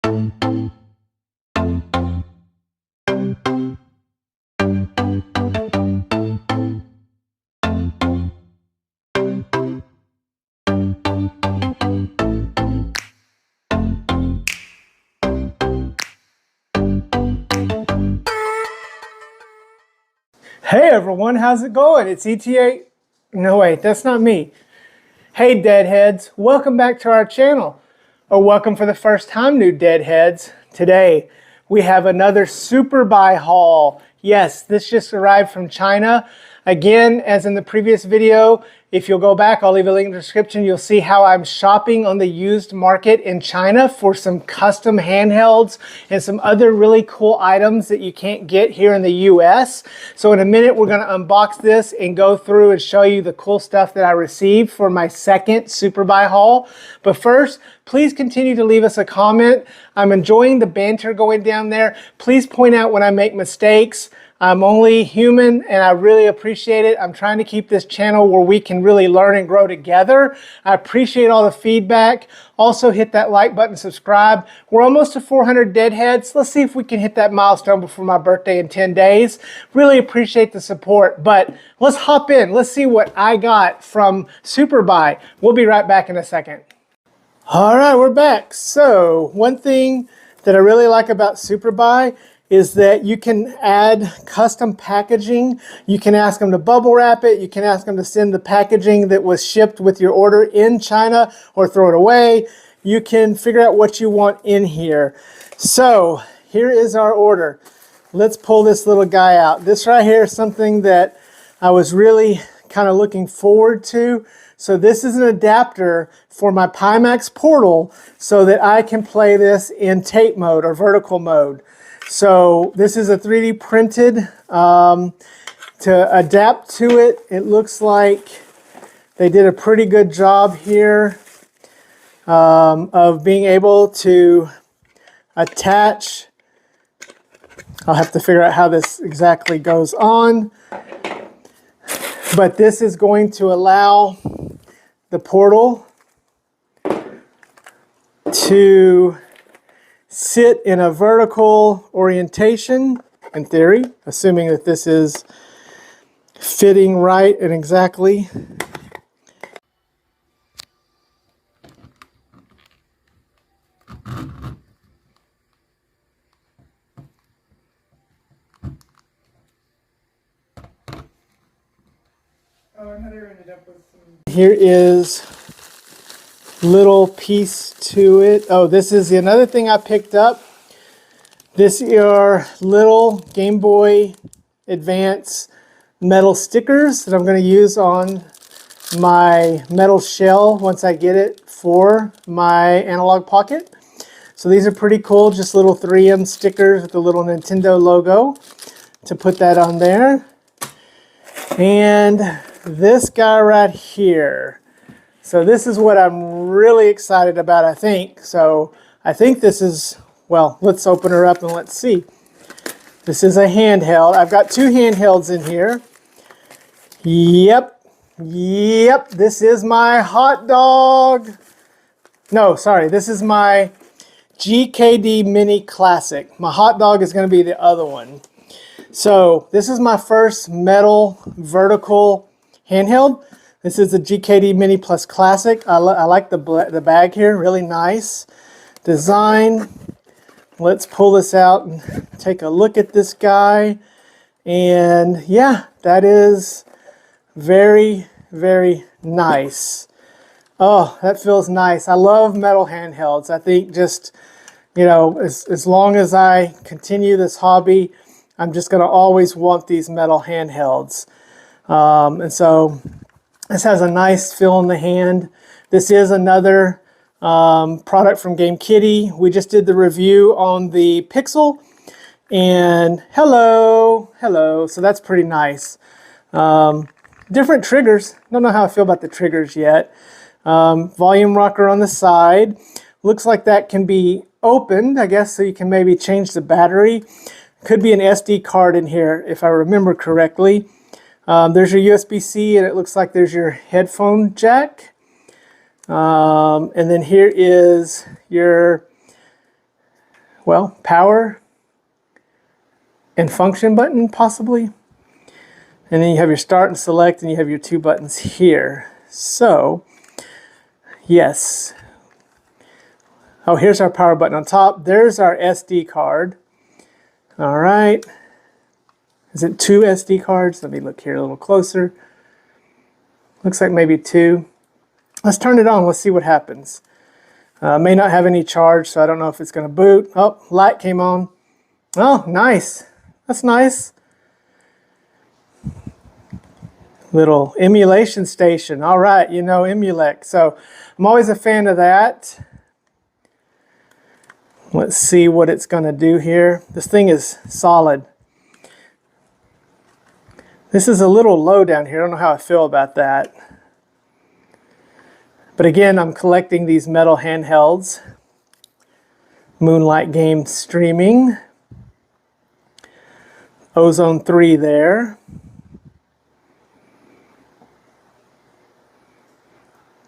Hey everyone, how's it going? It's ETA. No, wait, that's not me. Hey Deadheads, welcome back to our channel. Or welcome for the first time, new Deadheads. Today, we have another Super Buy haul. Yes, this just arrived from China. Again, as in the previous video, if you'll go back, I'll leave a link in the description. You'll see how I'm shopping on the used market in China for some custom handhelds and some other really cool items that you can't get here in the US. So in a minute, we're going to unbox this and go through and show you the cool stuff that I received for my second Super Buy haul. But first, please continue to leave us a comment. I'm enjoying the banter going down there. Please point out when I make mistakes. I'm only human and I really appreciate it. I'm trying to keep this channel where we can really learn and grow together. I appreciate all the feedback. Also hit that like button, subscribe. We're almost to 400 Deadheads. Let's see if we can hit that milestone before my birthday in 10 days. Really appreciate the support, but let's hop in. Let's see what I got from Super Buy. We'll be right back in a second. All right, we're back. So one thing that I really like about Super Buy is that you can add custom packaging. You can ask them to bubble wrap it. You can ask them to send the packaging that was shipped with your order in China or throw it away. You can figure out what you want in here. So here is our order. Let's pull this little guy out. This right here is something that I was really kind of looking forward to. So this is an adapter for my Pimax portal so that I can play this in tape mode or vertical mode. So this is a 3D printed to adapt to it. It looks like they did a pretty good job here of being able to attach. I'll have to figure out how this exactly goes on. But this is going to allow the portal to sit in a vertical orientation, in theory, assuming that this is fitting right and exactly. Here is little piece to it. Oh, this is another thing I picked up. This are little Gameboy Advance metal stickers that I'm going to use on my metal shell once I get it for my analog pocket. So these are pretty cool, just little 3M stickers with the little Nintendo logo to put that on there. And this guy right here. So this is what I'm really excited about, I think. So I think this is, well, let's open her up and let's see. This is a handheld. I've got two handhelds in here. Yep, this is my Hotdog. No, sorry, this is my GKD Mini Classic. My Hotdog is going to be the other one. So this is my first metal vertical handheld. This is the GKD Mini Plus Classic. I like the bag here, really nice design. Let's pull this out and take a look at this guy. And yeah, that is very, very nice. Oh, that feels nice. I love metal handhelds. I think just, you know, as long as I continue this hobby, I'm just going to always want these metal handhelds. And so this has a nice feel in the hand. This is another product from Game Kitty. We just did the review on the Pixel. And hello. So that's pretty nice. Different triggers. Don't know how I feel about the triggers yet. Volume rocker on the side. Looks like that can be opened, I guess, so you can maybe change the battery. Could be an SD card in here, if I remember correctly. There's your USB-C, and it looks like there's your headphone jack. And then here is your well, power and function button possibly. And then you have your start and select, and you have your two buttons here. So, yes. Oh, here's our power button on top. There's our SD card. All right. Is it 2 SD cards? Let me look here a little closer. Looks like maybe 2. Let's turn it on. Let's see what happens. May not have any charge, so I don't know if it's going to boot. Oh, light came on. Oh, nice. That's nice. Little emulation station. All right, you know EMULAC. So I'm always a fan of that. Let's see what it's going to do here. This thing is solid. This is a little low down here. I don't know how I feel about that. But again, I'm collecting these metal handhelds. Moonlight Game Streaming. Ozone 3 there.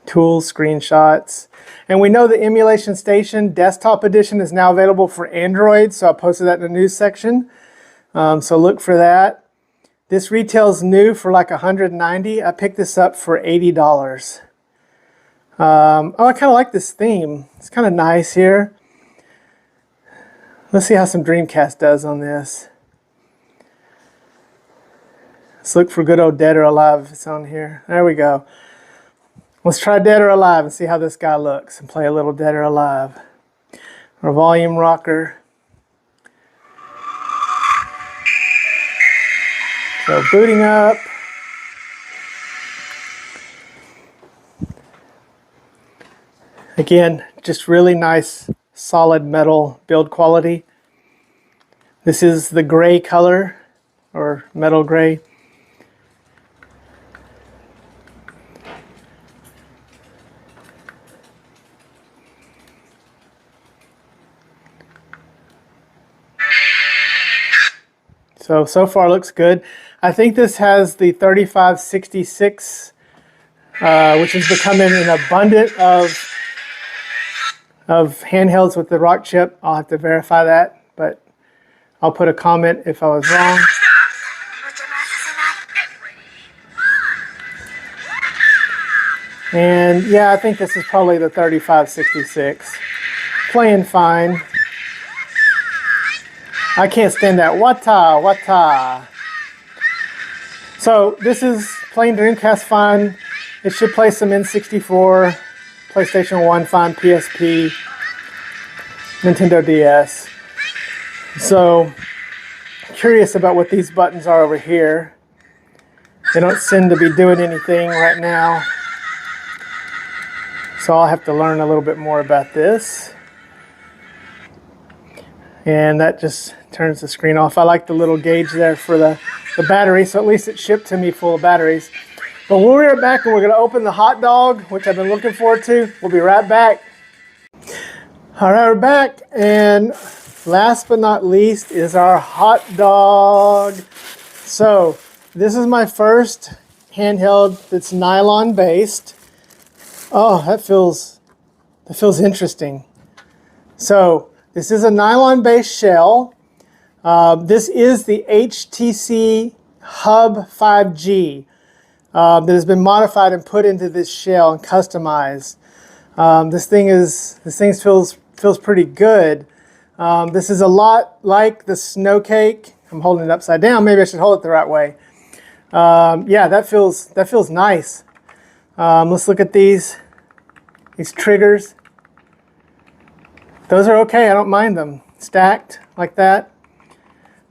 Tools, screenshots. And we know the Emulation Station Desktop Edition is now available for Android, so I posted that in the news section. So look for that. This retails new for like $190. I picked this up for $80. Oh, I kind of like this theme. It's kind of nice here. Let's see how some Dreamcast does on this. Let's look for good old Dead or Alive if it's on here. There we go. Let's try Dead or Alive and see how this guy looks and play a little Dead or Alive. Our volume rocker. So booting up. Again, just really nice solid metal build quality. This is the gray color, or metal gray. So far looks good. I think this has the 3566, which is becoming an abundant of handhelds with the rock chip. I'll have to verify that, but I'll put a comment if I was wrong. And yeah, I think this is probably the 3566. Playing fine. I can't stand that. Wata, wata. So this is playing Dreamcast fine. It should play some N64, PlayStation 1 fine, PSP, Nintendo DS. So curious about what these buttons are over here. They don't seem to be doing anything right now. So I'll have to learn a little bit more about this. And that just turns the screen off. I like the little gauge there for the battery, so at least it shipped to me full of batteries. But we'll be right back, and we're going to open the Hotdog, which I've been looking forward to. We'll be right back. All right, we're back, and last but not least is our Hotdog. So this is my first handheld that's nylon based. Oh, that feels interesting. So this is a nylon based shell. This is the HTC Hub 5G that has been modified and put into this shell and customized. This thing feels pretty good. This is a lot like the Snow Cake. I'm holding it upside down. Maybe I should hold it the right way. Yeah, that feels nice. Let's look at these triggers. Those are okay. I don't mind them. Stacked like that.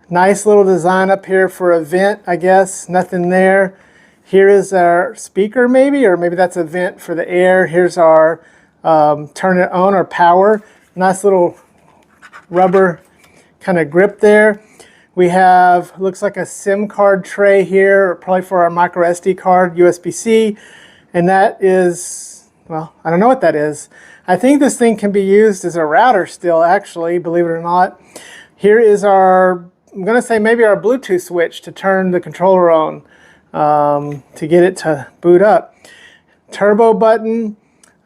Nice little design up here for a vent, I guess. Nothing there. Here is our speaker maybe, or maybe that's a vent for the air. Here's our turn it on or power. Nice little rubber kind of grip there. We have, looks like a SIM card tray here, probably for our micro SD card, USB-C. And that is, well, I don't know what that is. I think this thing can be used as a router still, actually, believe it or not. Here is our, I'm going to say maybe our Bluetooth switch to turn the controller on to get it to boot up. Turbo button,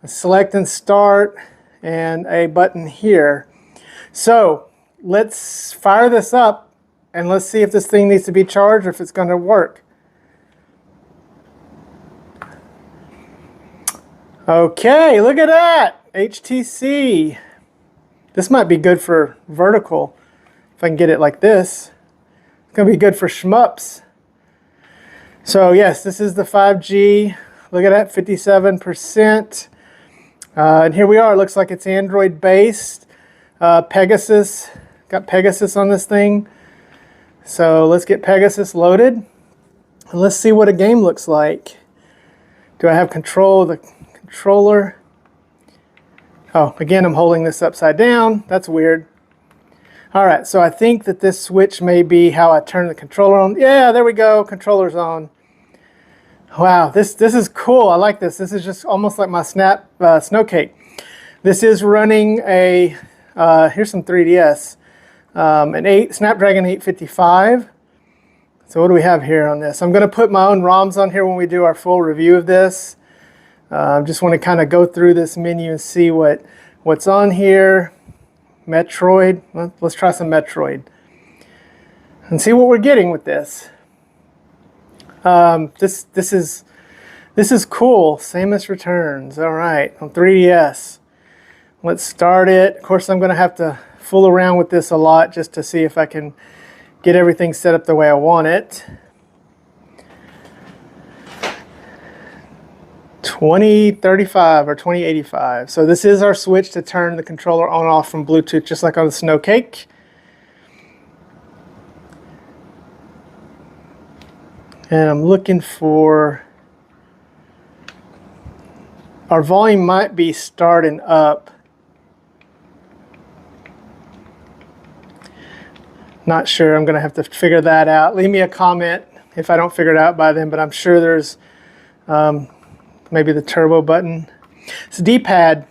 a select and start, and a button here. So let's fire this up and let's see if this thing needs to be charged or if it's going to work. Okay, look at that, HTC. This might be good for vertical if I can get it like this. It's going to be good for shmups. So yes, this is the 5G. Look at that, 57%. And here we are. It looks like it's Android based. Pegasus. Got Pegasus on this thing. So let's get Pegasus loaded. And let's see what a game looks like. Do I have control of the controller? Oh, again, I'm holding this upside down. That's weird. All right, so I think that this switch may be how I turn the controller on. Yeah, there we go. Controller's on. Wow, this is cool. I like this. This is just almost like my Snow Cake. This is running a, here's some 3DS, an Snapdragon 855. So what do we have here on this? I'm going to put my own ROMs on here when we do our full review of this. Just want to kind of go through this menu and see what's on here. Metroid. Well, let's try some Metroid and see what we're getting with this. This is cool. Samus Returns. All right, on 3DS. Let's start it. Of course, I'm going to have to fool around with this a lot just to see if I can get everything set up the way I want it. 2035 or 2085. So this is our switch to turn the controller on and off from Bluetooth, just like on the Snow Cake. And I'm looking for, our volume might be starting up. Not sure. I'm going to have to figure that out. Leave me a comment if I don't figure it out by then, but I'm sure there's maybe the turbo button. It's D-pad.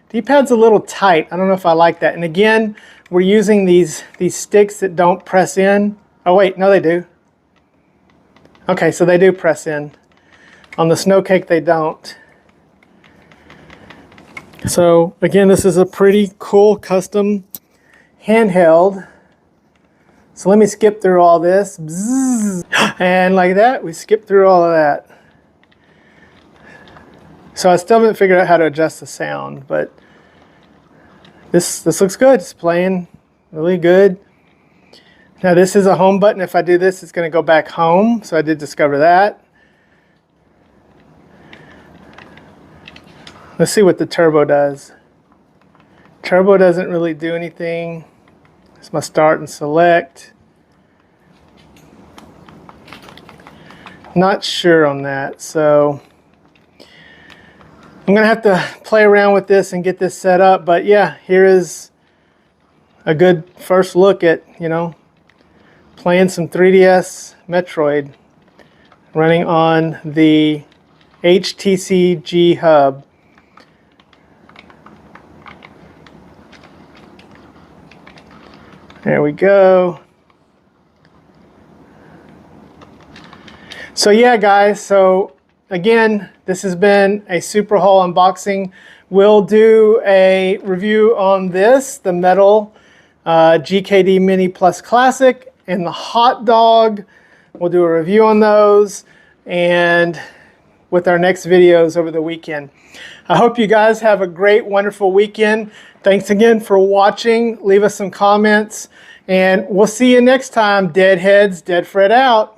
D-pad's a little tight. I don't know if I like that. And again, we're using these sticks that don't press in. Oh wait, no they do. Okay, so they do press in. On the Snow Cake they don't. So again, this is a pretty cool custom handheld. So let me skip through all this. Bzzz. And like that, we skip through all of that. So I still haven't figured out how to adjust the sound, but this looks good. It's playing really good. Now this is a home button. If I do this, it's going to go back home. So I did discover that. Let's see what the turbo does. Turbo doesn't really do anything. It's my start and select. Not sure on that, so I'm gonna have to play around with this and get this set up. But yeah, here is a good first look at, you know, playing some 3DS Metroid running on the HTC G Hub. There we go. So yeah, guys, so again, this has been a Super Haul unboxing. We'll do a review on this, the Metal GKD Mini Plus Classic and the Hotdog. We'll do a review on those and with our next videos over the weekend. I hope you guys have a great, wonderful weekend. Thanks again for watching. Leave us some comments, and we'll see you next time. Deadheads, Dead Fred out.